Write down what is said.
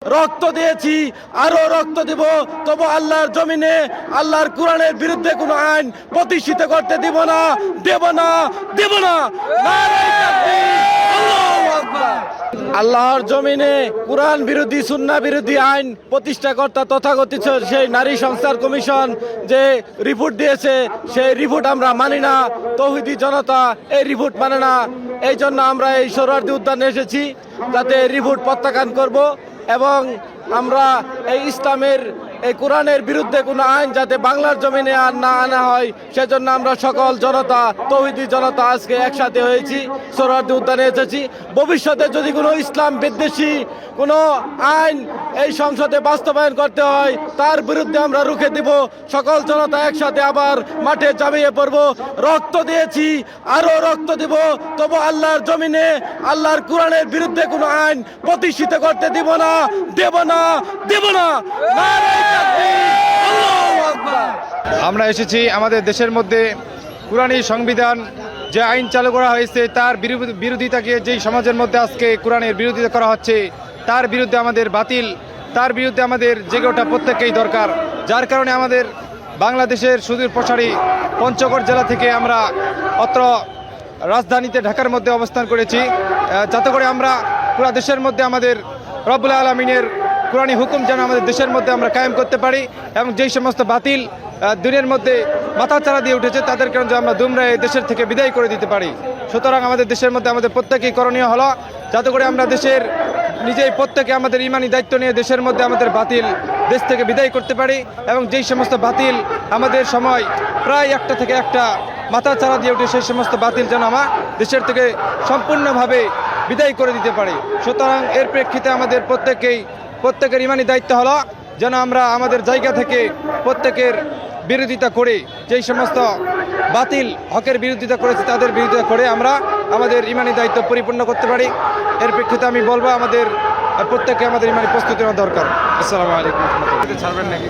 রক্ত দিয়েছি, আরো রক্ত দিব, তবু আল্লাহর জমিনে আল্লাহর কোরআনের বিরুদ্ধে কোনো আইন প্রতিষ্ঠিত করতে দিব না, দেব না, দেব না। নারায়ে তাকবীর, আল্লাহু আকবার। আল্লাহর জমিনে কোরআন বিরোধী সুন্নাহ বিরোধী আইন প্রতিষ্ঠাকর্তা তথাকথিত সেই নারী সংস্কার কমিশন যে রিপোর্ট দিয়েছে, সেই রিপোর্ট আমরা মানি না। তৌহিদি জনতা এই রিপোর্ট মানে না। এই জন্য আমরা এই সোহরাওয়ার্দী উদ্যানে এসেছি, যাতে রিপোর্ট প্রত্যাখ্যান করব এবং আমরা এই ইসলামের এই কোরআনের বিরুদ্ধে কোনো আইন যাতে বাংলার জমিনে আর না আনা হয়, সেজন্য আমরা সকল জনতা, তৌহিদি জনতা আজকে একসাথে হয়েছি, সোহরাওয়ার্দী উদ্যানে এসেছি। ভবিষ্যতে যদি কোনো ইসলাম বিদ্বেষী কোনো আইন এই সংসদে বাস্তবায়ন করতে হয়, তার বিরুদ্ধে আমরা রুখে দিব। সকল জনতা একসাথে আবার মাঠে ঝাঁপিয়ে পড়ব। রক্ত দিয়েছি, আরো রক্ত দিব, তবু আল্লাহর জমিনে আল্লাহর কোরআনের বিরুদ্ধে কোনো আইন প্রতিষ্ঠিত করতে দিব না, দেব না, দেব না। নারায়ে তাকবীর, আল্লাহু আকবার। আমরা এসেছি আমাদের দেশের মধ্যে কোরআনী সংবিধান যে আইন চালু করা হয়েছে তার বিরোধিতাকে যেই সমাজের মধ্যে আজকে কোরআনের বিরোধিতা করা হচ্ছে, তার বিরুদ্ধে আমাদের বাতিল, তার বিরুদ্ধে আমাদের জেগে ওঠা প্রত্যেককেই দরকার। যার কারণে আমাদের বাংলাদেশের সুদূর প্রসারী পঞ্চগড় জেলা থেকে আমরা অত্র রাজধানীতে ঢাকার মধ্যে অবস্থান করেছি, যাতে করে আমরা পুরো দেশের মধ্যে আমাদের রব্বুল আলামিনের কোরআনী হুকুম যেন আমাদের দেশের মধ্যে আমরা কায়েম করতে পারি এবং যেই সমস্ত বাতিল দুনিয়ার মধ্যে মাথাচাড়া দিয়ে উঠেছে তাদেরকে যেন আমরা দুমড়ায় দেশের থেকে বিদায় করে দিতে পারি। সুতরাং আমাদের দেশের মধ্যে আমাদের প্রত্যেকেই করণীয় হলো যাতে করে আমরা দেশের নিজেই প্রত্যেকে আমাদের ইমানি দায়িত্ব নিয়ে দেশের মধ্যে আমাদের বাতিল দেশ থেকে বিদায় করতে পারি এবং যেই সমস্ত বাতিল আমাদের সময় প্রায় একটা থেকে একটা মাথাচাড়া দিয়ে উঠে সেই সমস্ত বাতিল যেন আমরা দেশের থেকে সম্পূর্ণভাবে বিদায় করে দিতে পারি। সুতরাং এর প্রেক্ষিতে আমাদের প্রত্যেকের ইমানি দায়িত্ব হলো যেন আমরা আমাদের জায়গা থেকে প্রত্যেকের বিরোধিতা করে যেই সমস্ত বাতিল হকের বিরোধিতা করেছে তাদের বিরোধিতা করে আমরা আমাদের ইমানি দায়িত্ব পরিপূর্ণ করতে পারি। এর প্রেক্ষিতে আমি বলবো আমাদের প্রত্যেককে আমাদের ইমানি প্রস্তুতি নেওয়া দরকার। আসসালামু আলাইকুম। ছাড়বেন নাকি?